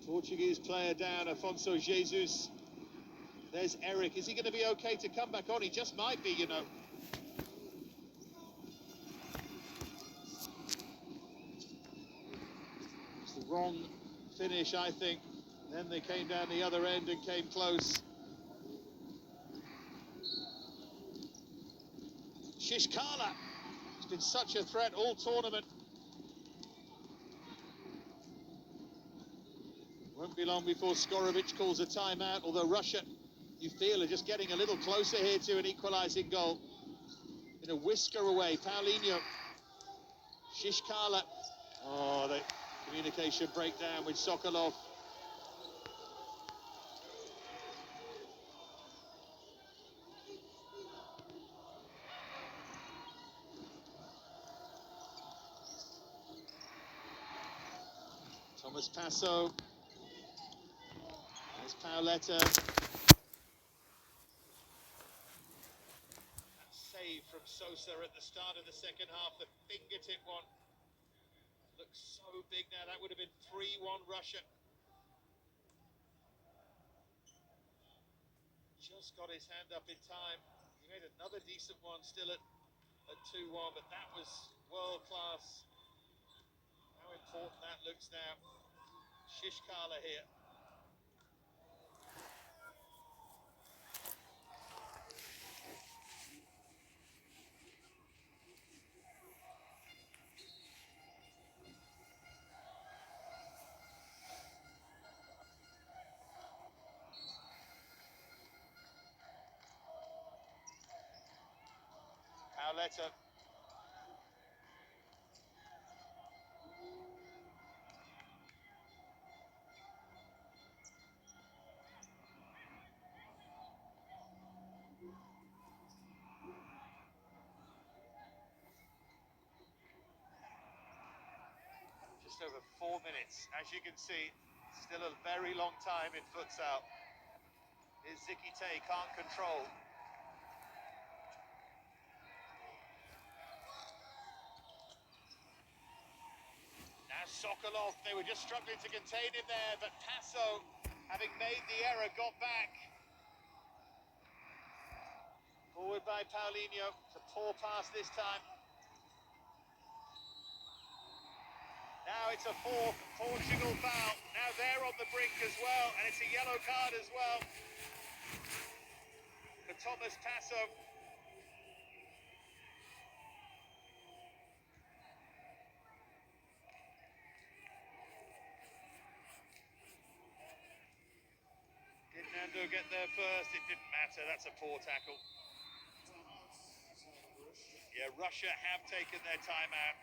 Portuguese player down, Afonso Jesus. There's Eric. Is he going to be okay to come back on? He just might be, you know. wrong finish, I think. Then they came down the other end and came close. Shishkala has been such a threat all tournament. Won't be long before Skorovic calls a timeout, although Russia, you feel, are just getting a little closer here to an equalising goal. In a whisker away, Paulinho. Shishkala. Oh, the communication breakdown with Sokolov. Thomas Passo. There's Paoletta. That save from Sosa at the start of the second half, the fingertip one. Looks so big now, that would have been 3-1 Russia. Just got his hand up in time. He made another decent one still at 2-1, but that was world class. How important that looks now. Shishkala here. Paoletta. Just over 4 minutes. As you can see, still a very long time in futsal. Here's Ziki Tay, can't control. Now Sokolov, they were just struggling to contain him there, but Passo, having made the error, got back. Forward by Paulinho. It's a poor pass this time. Now it's a fourth Portugal foul. Now they're on the brink as well, and it's a yellow card as well for Thomas Passo. Did Nando get there first? It didn't matter. That's a poor tackle. Yeah, Russia have taken their timeout.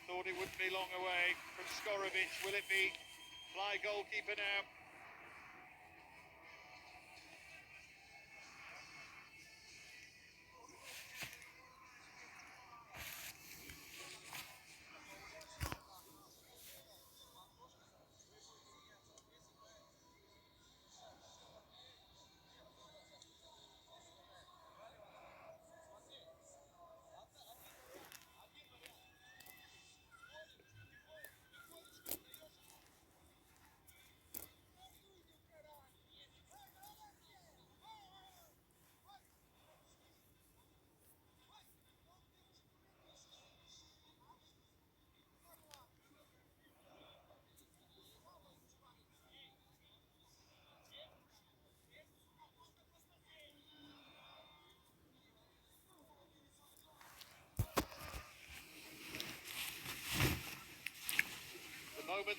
Thought it wouldn't be long away from Skorovic. Will it be? Fly goalkeeper now.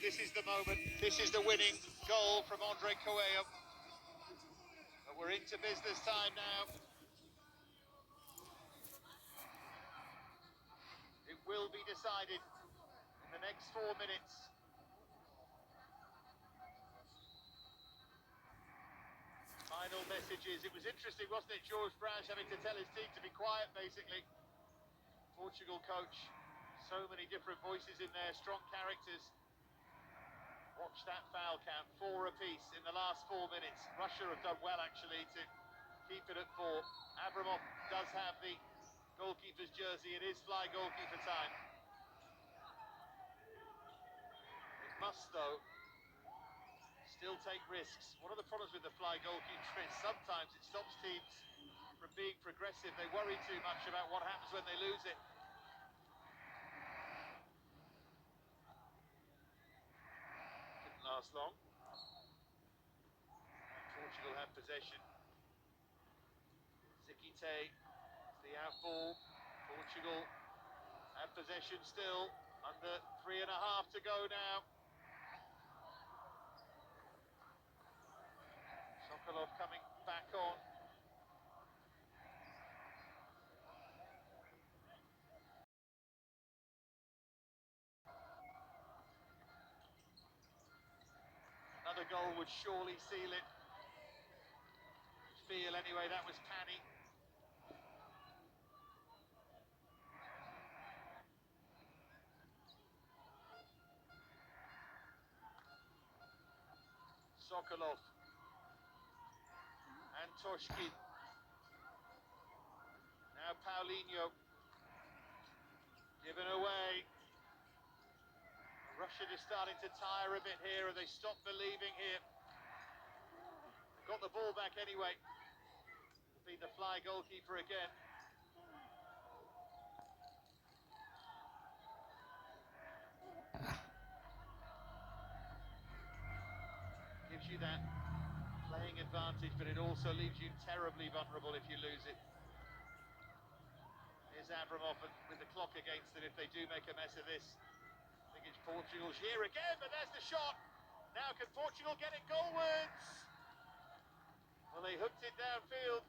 This is the moment. This is the winning goal from Andre Coelho. But we're into business time now. It will be decided in the next 4 minutes. Final messages. It was interesting, wasn't it, George Brash having to tell his team to be quiet, basically. Portugal coach. So many different voices in there, strong characters. Watch that foul count, 4 apiece in the last 4 minutes. Russia have done well, actually, to keep it at 4. Abramov does have the goalkeeper's jersey. It is fly goalkeeper time. It must, though, still take risks. One of the problems with the fly goalkeeper is sometimes it stops teams from being progressive. They worry too much about what happens when they lose it. last long. Portugal have possession. Zikite, the out ball. Portugal have possession still. Under 3.5 to go now. Sokolov coming back on. Another goal would surely seal it. Feel anyway, that was Pani. Sokolov. And Toshkin. Now Paulinho. Given away. Russia is starting to tire a bit here, and they stop believing here. Got the ball back anyway. Be the fly goalkeeper again. Gives you that playing advantage, but it also leaves you terribly vulnerable if you lose it. Here's Abramov with the clock against it if they do make a mess of this. I think it's Portugal's year again, but there's the shot. Now can Portugal get it goalwards? Well, they hooked it downfield.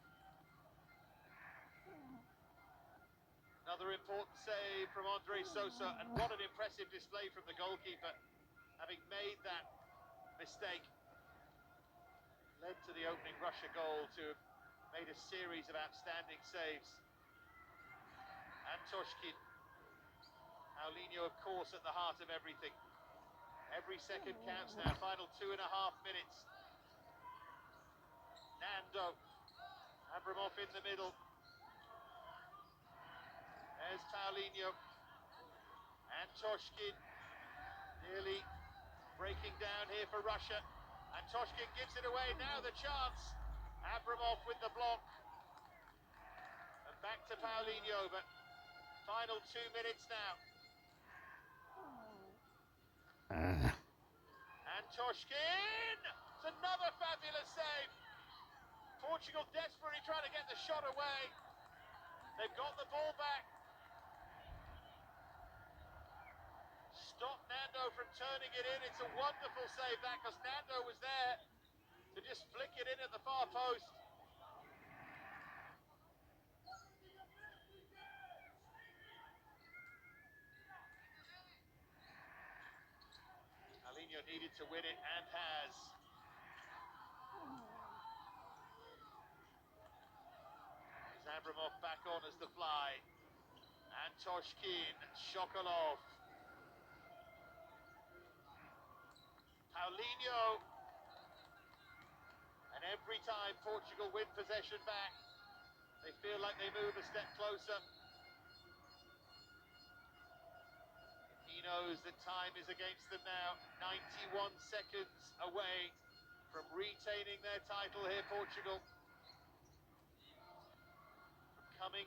Another important save from Andre Sosa, and what an impressive display from the goalkeeper. Having made that mistake, led to the opening Russia goal to have made a series of outstanding saves. Antoshkin. Paulinho, of course, at the heart of everything. Every second counts now, final 2.5 minutes. Nando. Abramov in the middle. There's Paulinho. Antoshkin nearly breaking down here for Russia. Antoshkin gives it away, now the chance. Abramov with the block. And back to Paulinho, but final 2 minutes now. Antoshkin! It's another fabulous save. Portugal desperately trying to get the shot away. They've got the ball back. Stop Nando from turning it in. It's a wonderful save that, because Nando was there to just flick it in at the far post. Paulinho needed to win it and has. There's Abramov back on as the fly. Antoshkin, Sokolov. Paulinho. And every time Portugal win possession back, they feel like they move a step closer. He knows that time is against them now. 91 seconds away from retaining their title here, Portugal. Coming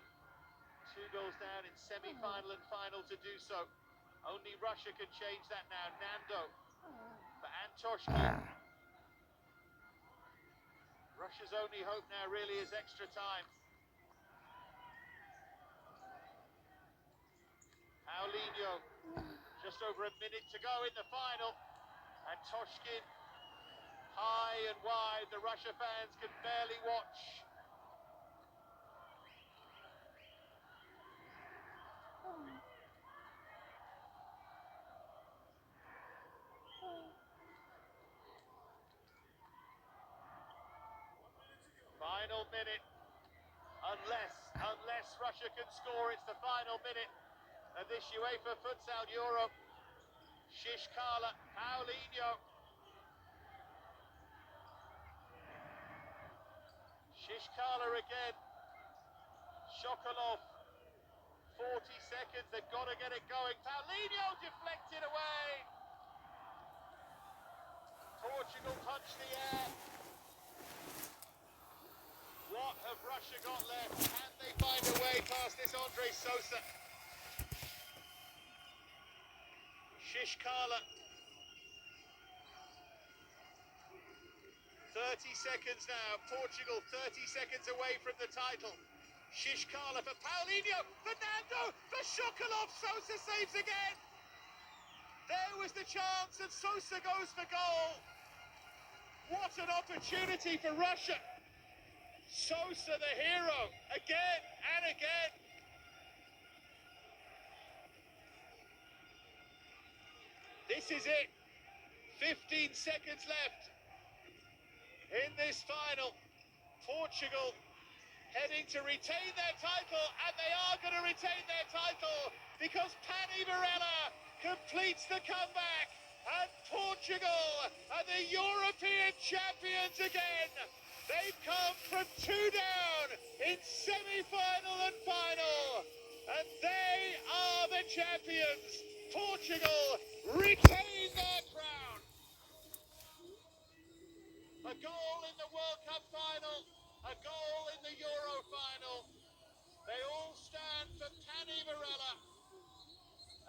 2 goals down in semi-final and final to do so. Only Russia can change that now. Nando for Antoshkin. Russia's only hope now really is extra time. Paulinho, just over a minute to go in the final. Antoshkin, high and wide, the Russia fans can barely watch. Final minute, unless Russia can score, it's the final minute of this UEFA Futsal Euro. Shishkala, Paulinho. Shishkala again. Sokolov. 40 seconds, they've got to get it going. Paulinho deflected away. Portugal punch the air. What have Russia got left? Can they find a way past this Andre Sosa? Shishkala. 30 seconds now. Portugal 30 seconds away from the title. Shishkala for Paulinho. Fernando for Sokolov. Sosa saves again. There was the chance and Sosa goes for goal. What an opportunity for Russia. Sosa the hero again and again. This is it. 15 seconds left in this final. Portugal heading to retain their title, and they are going to retain their title because Pani Varela completes the comeback, and Portugal are the European champions again. They've come from 2 down in semi-final and final, and they are the champions. Portugal retain their crown. A goal in the World Cup final, a goal in the Euro final. They all stand for Pani Varela.